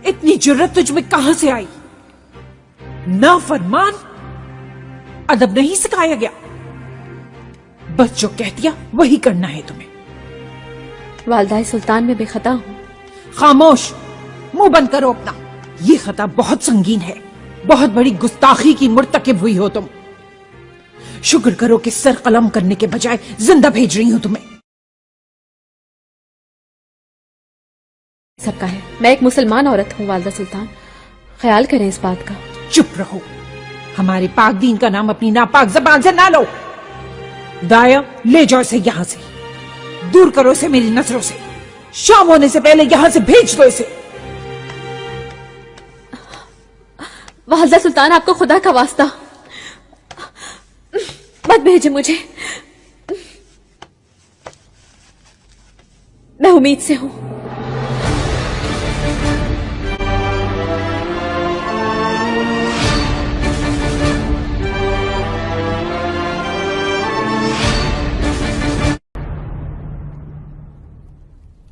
इतनी जुर्रत तुझ में कहां से आई? ना फरमान, अदब नहीं सिखाया गया। बस जो कह दिया वही करना है तुम्हें। वालदाए सुल्तान में बेखता हूँ। खामोश, मुंह बंद करो अपना। ये खता बहुत संगीन है, बहुत बड़ी गुस्ताखी की मुर्तकिब हुई हो तुम। शुक्र करो कि सर कलम करने के बजाय जिंदा भेज रही हूं तुम्हें। सबका है, मैं एक मुसलमान औरत हूँ वालदा सुल्तान, ख्याल करें इस बात का। चुप रहो, हमारे पाक दीन का नाम अपनी नापाक जबान से ना लो। दाया, ले जाओ इसे यहां से, दूर करो इसे मेरी नजरों से। शाम होने से पहले यहां से भेज दो इसे। वालदा सुल्तान, आपको खुदा का वास्ता मत भेजे मुझे, मैं उम्मीद से हूं।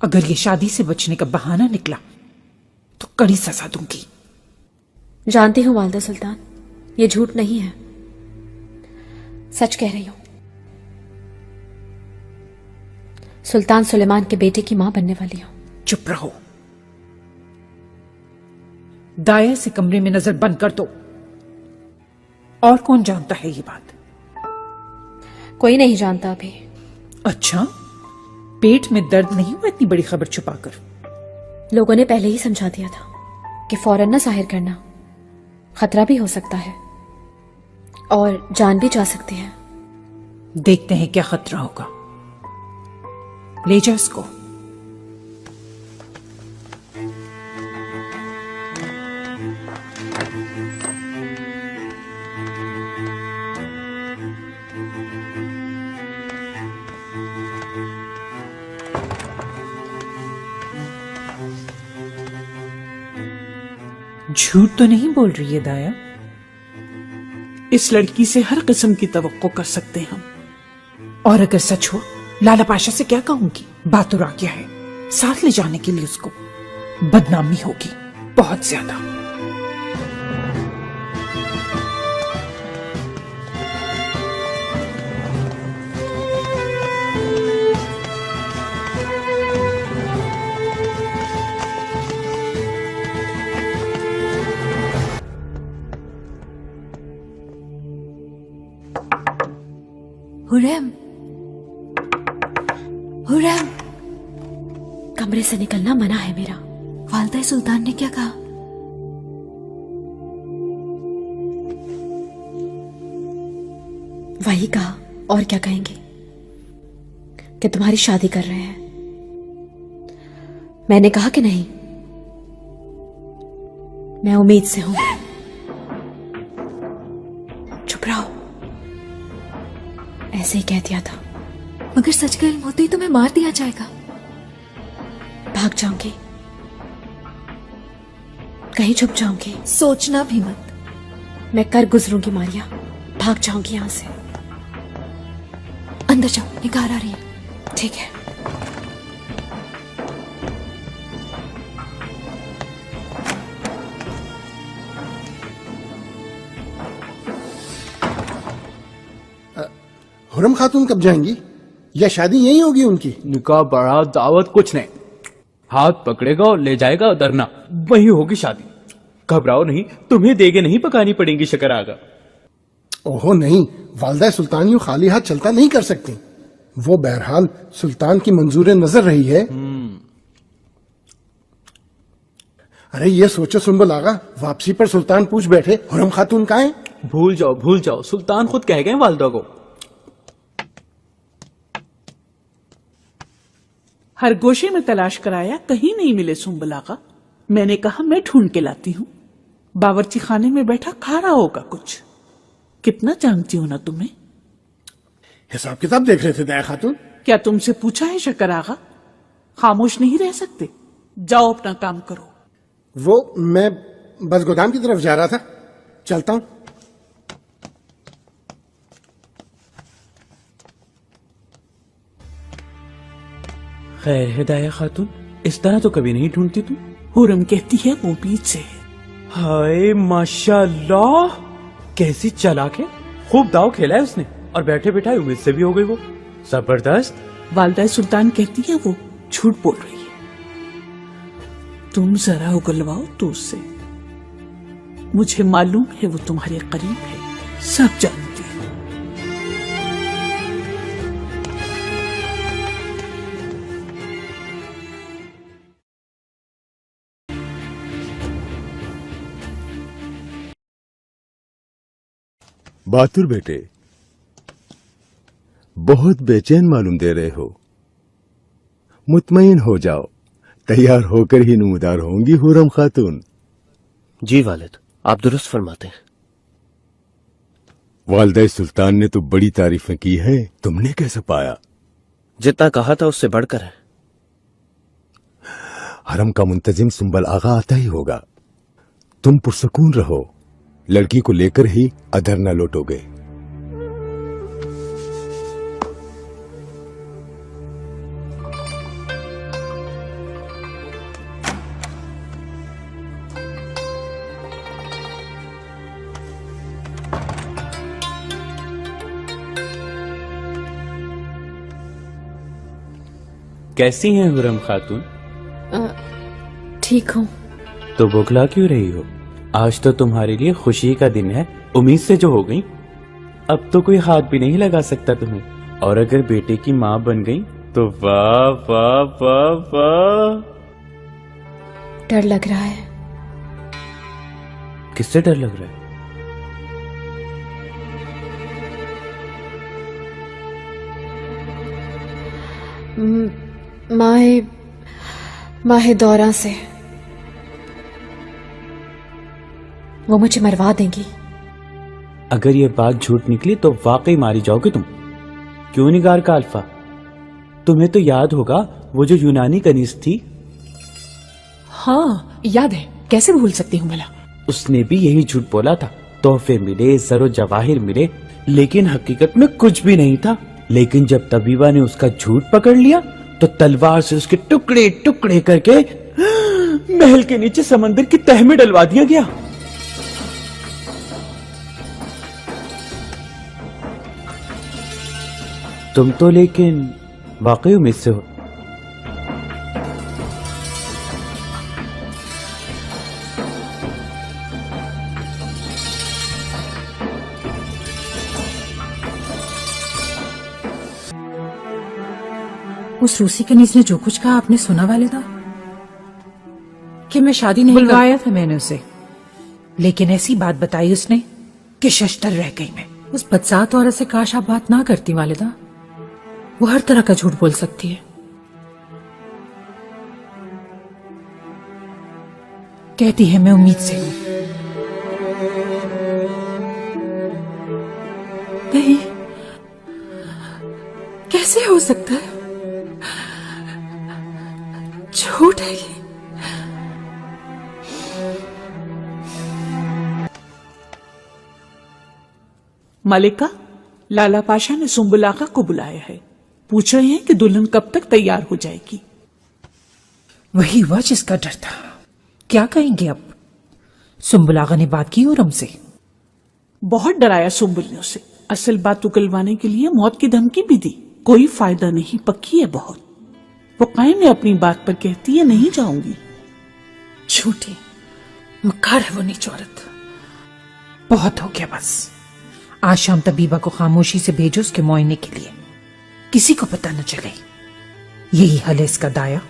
अगर ये शादी से बचने का बहाना निकला तो कड़ी सजा दूंगी। जानती हूं वालदा सुल्तान, ये झूठ नहीं है, सच कह रही हूं। सुल्तान सुलेमान के बेटे की मां बनने वाली हूं। चुप रहो, दाया से कमरे में नजर बंद कर दो। और कौन जानता है ये बात? कोई नहीं जानता अभी। अच्छा, पेट में दर्द नहीं हुआ इतनी बड़ी खबर छुपाकर? लोगों ने पहले ही समझा दिया था कि फौरन न जाहिर करना, खतरा भी हो सकता है और जान भी जा सकती है। देखते हैं क्या खतरा होगा। ले जाओ इसको। झूठ तो नहीं बोल रही है दाया? इस लड़की से हर किस्म की तवक्को कर सकते हैं हम। और अगर सच हो, लाला पाशा से क्या कहूंगी? बात और आ गया है, साथ ले जाने के लिए उसको बदनामी होगी बहुत ज्यादा। हुरैम, हुरैम, कमरे से निकलना मना है मेरा। वालदा सुल्तान ने क्या कहा? वही कहा, और क्या कहेंगे, कि तुम्हारी शादी कर रहे हैं। मैंने कहा कि नहीं, मैं उम्मीद से हूं। चुप रहो, ऐसे ही कह दिया था। मगर सच का इल्म होते ही तुम्हें मार दिया जाएगा। भाग जाऊंगी, कहीं छुप जाऊंगी। सोचना भी मत। मैं कर गुजरूंगी मारिया, भाग जाऊंगी यहां से। अंदर जाओ, निगार आ रही है। ठीक है। हुरम खातून कब जाएंगी? या शादी यहीं होगी उनकी? निकाह, बारात, दावत कुछ नहीं, हाथ पकड़ेगा और ले जाएगा धरना, वही होगी शादी। घबराओ नहीं, तुम्हें देगे नहीं पकानी पड़ेंगी शक्कर आगा। ओहो नहीं, वालदा सुल्तान यूं खाली हाथ चलता नहीं कर सकती। वो बहरहाल सुल्तान की मंजूर नजर रही है। अरे ये सोचो सुंबुल आगा, वापसी पर सुल्तान पूछ बैठे हुरम खातून कहाँ है? भूल जाओ, सुल्तान खुद कह गए वालदा को। हर गोशे में तलाश कराया, कहीं नहीं मिले सुंबल आगा। मैंने कहा मैं ढूंढ के लाती हूँ। बावर्ची खाने में बैठा खा रहा होगा कुछ। कितना जानती हो ना तुम्हें। हिसाब किताब देख रहे थे दया खातून। क्या तुमसे पूछा है शक्कर आगा? खामोश नहीं रह सकते, जाओ अपना काम करो। वो मैं बस गोदाम की तरफ जा रहा था, चलता हूं। खैर है दाया खातून, इस तरह तो कभी नहीं ढूंढती तुम। हुरम कहती है वो बीच से है। हाय माशाल्लाह, कैसी चालाक है। खूब दाव खेला है उसने और बैठे बैठाए उम्मीद से भी हो गई वो। जबरदस्त। वालदा सुल्तान कहती है वो झूठ बोल रही है। तुम जरा उगलवाओ तो उससे। मुझे मालूम है वो तुम्हारे करीब है, सब जानती है। बहादुर बेटे, बहुत बेचैन मालूम दे रहे हो। मुतमईन हो जाओ, तैयार होकर ही नमूदार होंगी हुरम खातून। जी वालिद, आप दुरुस्त फरमाते हैं। वालदा सुल्तान ने तो बड़ी तारीफें की हैं, तुमने कैसे पाया? जितना कहा था उससे बढ़कर है। हरम का मुंतजिम सुंबल आगा आता ही होगा। तुम पुरसकून रहो, लड़की को लेकर ही अदर न लौटोगे। कैसी हैं हुरम खातून? ठीक हूँ। तो बौखला क्यों रही हो? आज तो तुम्हारे लिए खुशी का दिन है। उम्मीद से जो हो गई, अब तो कोई हाथ भी नहीं लगा सकता तुम्हें। और अगर बेटे की माँ बन गई तो वाह वाह वाह वाह। डर लग रहा है। किससे डर लग रहा है? माहे दौरा से। वो मुझे मरवा देंगी। अगर ये बात झूठ निकली तो वाकई मारी जाओगे तुम। क्यों निगार का अल्फा, तुम्हें तो याद होगा वो जो यूनानी कनीज थी। हाँ याद है, कैसे भूल सकती हूँ भला। उसने भी यही झूठ बोला था। तोहफे मिले, जरो जवाहिर मिले, लेकिन हकीकत में कुछ भी नहीं था। लेकिन जब तबीबा ने उसका झूठ पकड़ लिया तो तलवार से उसके टुकड़े टुकड़े करके महल के नीचे समंदर की तह में डलवा दिया गया। तुम तो लेकिन वाकई उम्मीद से हो। उस रूसी कनीज ने जो कुछ कहा आपने सुना वालिदा? कि मैं शादी नहीं बुलवाया था मैंने उसे, लेकिन ऐसी बात बताई उसने कि शश्तर रह गई मैं। उस बदसात औरत से काश आप बात ना करती वालिदा। वो हर तरह का झूठ बोल सकती है। कहती है मैं उम्मीद से हूं। नहीं, कैसे हो सकता है? झूठ है ये। मलिका, लाला पाशा ने सुंबुल आगा को बुलाया है। पूछ रहे हैं कि दुल्हन कब तक तैयार हो जाएगी। वही हुआ जिसका डर था। क्या कहेंगे अब? सुंबुल आगा ने बात की हुरम से। बहुत डराया सुंबुल ने उसे। असल बात उगलवाने के लिए मौत की धमकी भी दी। कोई फायदा नहीं, पक्की है बहुत। वो कायम है अपनी बात पर, कहती है नहीं जाऊंगी। झूठी मक्कार है वो नीच औरत। बहुत हो गया बस। आज शाम तबीबा को खामोशी से भेजो उसके मुआयने के लिए, किसी को पता न चले। यही हल है इसका दाया।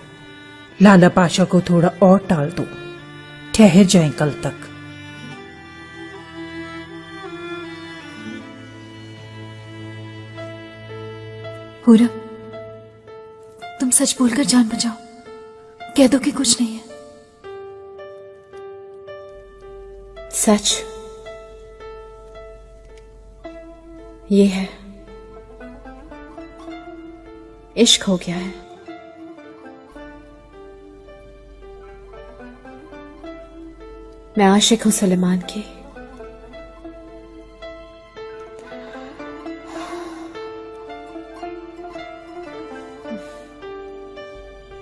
लाला पाशा को थोड़ा और टाल दो, ठहर जाएं कल तक। हुरम, तुम सच बोलकर जान बचाओ। कह दो कि कुछ नहीं है। सच ये है, इश्क हो गया है। मैं आशिक हूं सुलेमान की।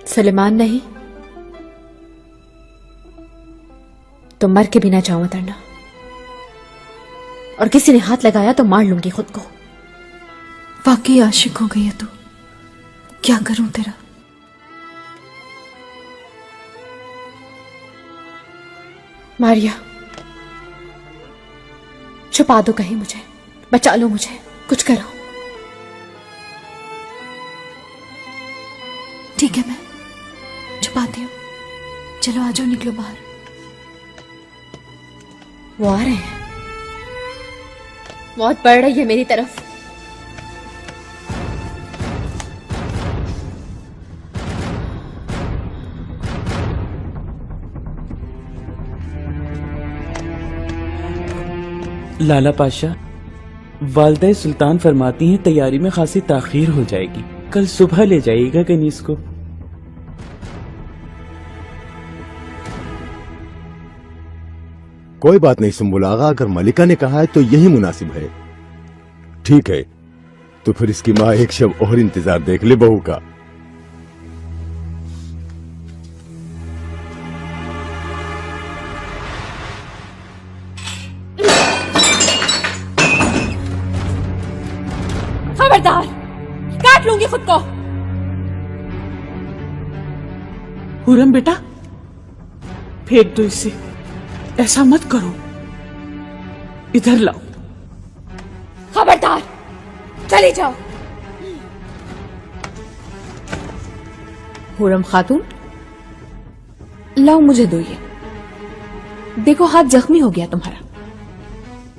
सुलेमान नहीं, तो मर के भी ना जाऊं तरना, और किसी ने हाथ लगाया तो मार लूंगी खुद को। वाकई आशिक हो गई है तू, क्या करूं तेरा। मारिया, छुपा दो कहीं मुझे, बचा लो मुझे, कुछ करो। ठीक है, मैं छुपाती हूँ। चलो आ जाओ, निकलो बाहर। वो आ रहे हैं, मौत बढ़ रही है मेरी तरफ। लाला पाशा, वालदा सुल्तान फरमाती हैं तैयारी में खासी ताखीर हो जाएगी, कल सुबह ले जाइएगा कनीस को। कोई बात नहीं सुम्बुल आगा, अगर मलिका ने कहा है तो यही मुनासिब है। ठीक है, तो फिर इसकी माँ एक शब और इंतजार देख ले बहू का। खबरदार, काट लूंगी खुद को। हुरम बेटा, फेंक दो इसे, ऐसा मत करो, इधर लाओ। खबरदार, चली जाओ। हुरम खातून, लाओ मुझे दो ये। देखो हाथ जख्मी हो गया तुम्हारा,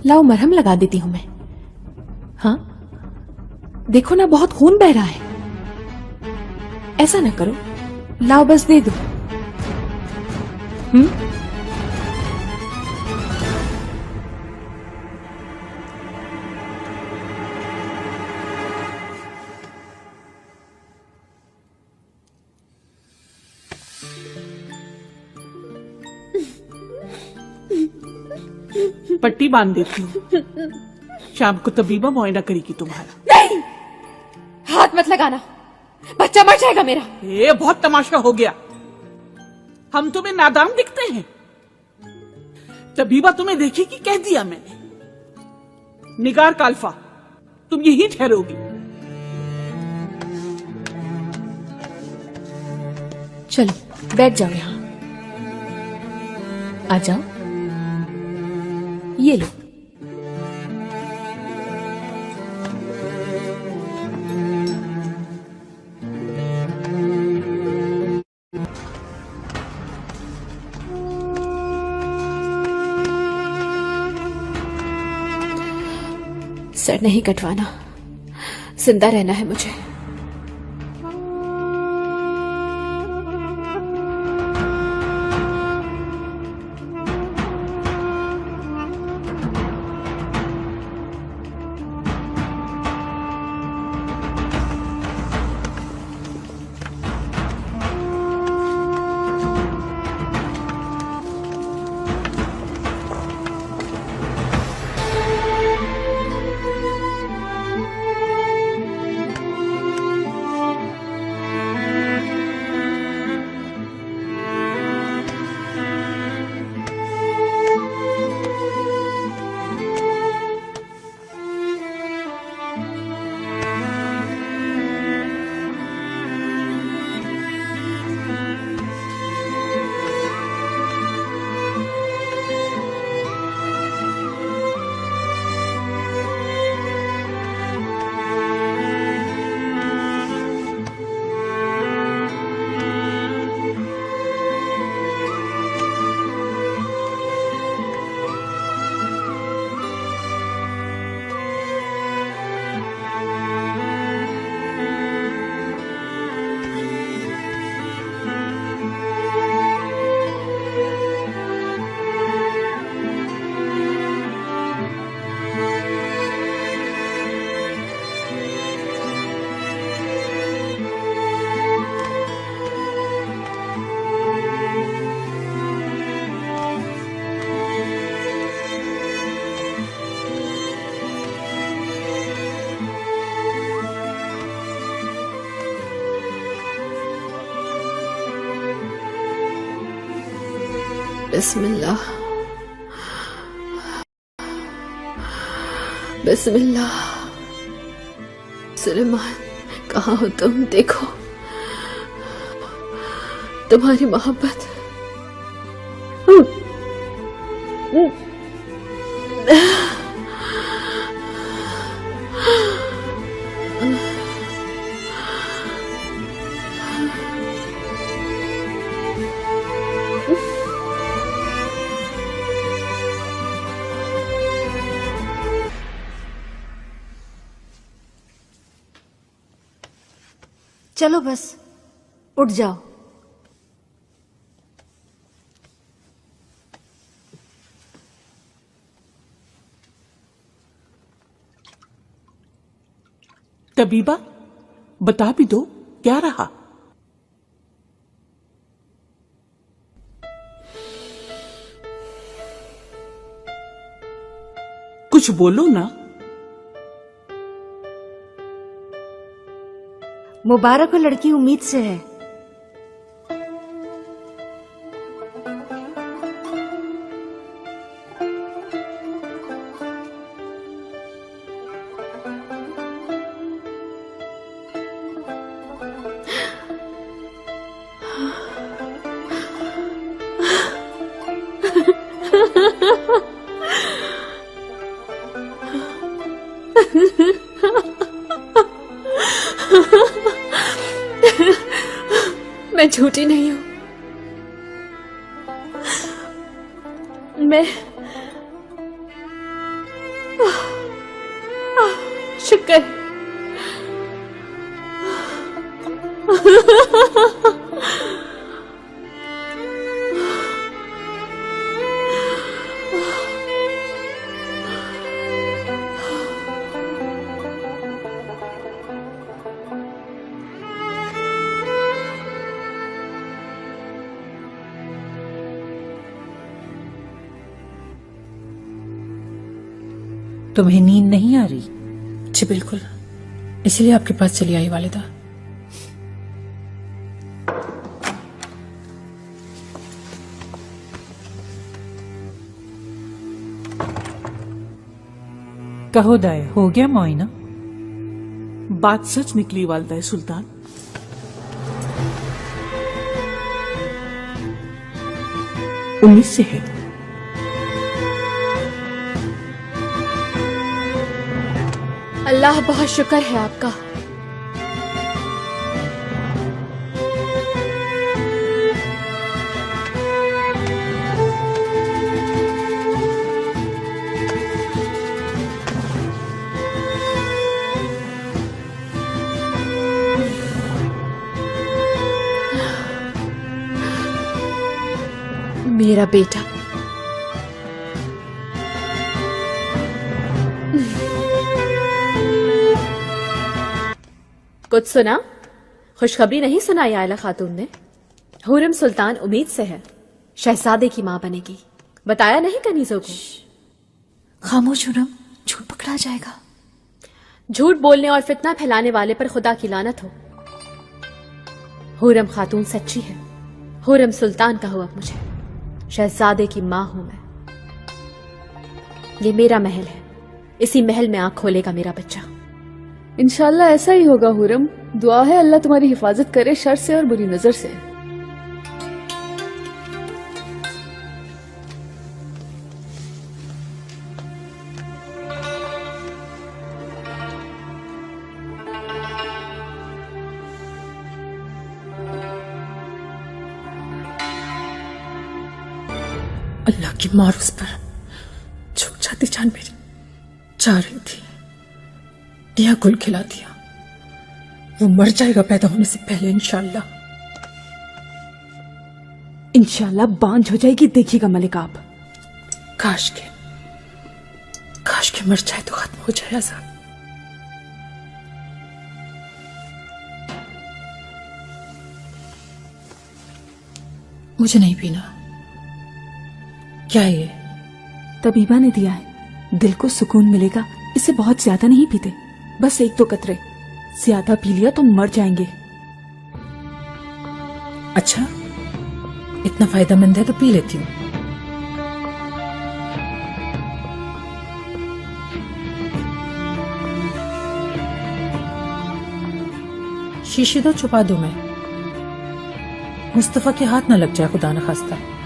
लाओ मरहम लगा देती हूं मैं। हाँ देखो ना, बहुत खून बह रहा है। ऐसा ना करो, लाओ बस दे दो। पट्टी बांध देती हूँ, शाम को तबीबा मुआयना करेगी तुम्हारा। नहीं, हाथ मत लगाना, बच्चा मर जाएगा मेरा। ये बहुत तमाशा हो गया, हम तुम्हें नादान दिखते हैं। तबीबा तुम्हें देखेगी, कह दिया मैंने। निगार काल्फा, तुम यहीं ठहरोगी। चलो बैठ जाओ यहां, आ जाओ, ये लो। सर नहीं कटवाना, जिंदा रहना है मुझे। बिस्मिल्लाह। बिस्मिल्लाह। सुलेमान, कहाँ हो तुम? देखो तुम्हारी मोहब्बत। चलो बस उठ जाओ। तबीबा, बता भी दो क्या रहा? कुछ बोलो ना। मुबारक हो, लड़की उम्मीद से है। मैं झूठी नहीं हूं। मैं शुक्र। तुम्हें नींद नहीं आ रही? जी बिल्कुल, इसलिए आपके पास चली आई वालिदा। कहो दाए, हो गया मुआयना? बात सच निकली वालिदा सुल्तान। उम्मीद से है। अल्लाह बहुत शुक्र है आपका। मेरा बेटा। कुछ सुना? खुशखबरी नहीं सुनाई आयला खातून ने? हुरम सुल्तान उम्मीद से है, शहजादे की मां बनेगी। बताया नहीं कनीजों को? खामोश हुरम, झूठ पकड़ा जाएगा। झूठ बोलने और फितना फैलाने वाले पर खुदा की लानत हो। हुरम खातून सच्ची है। हुरम सुल्तान का हो अब मुझे। शहजादे की मां हूं मैं। ये मेरा महल है। इसी महल में आंख खोलेगा मेरा बच्चा। इंशाल्लाह ऐसा ही होगा हुरम। दुआ है अल्लाह तुम्हारी हिफाजत करे शर से और बुरी नजर से। अल्लाह की मार उस पर झुक जाती जान मेरी जा रही थी। दिया गुल खिला दिया। वो मर जाएगा पैदा होने से पहले इंशाल्लाह। इंशाल्लाह बांझ हो जाएगी, देखिएगा मलिक आप। काश के मर जाए तो खत्म हो जाए अज़ाब। मुझे नहीं पीना। क्या है ये? तबीबा ने दिया है, दिल को सुकून मिलेगा। इसे बहुत ज्यादा नहीं पीते, बस 1-2 कतरे। ज्यादा पी लिया तो मर जाएंगे। अच्छा, इतना फायदेमंद है तो पी लेती हूँ। शीशी दो, छुपा दूं मैं। मुस्तफा के हाथ न लग जाए खुदा न खास्ता।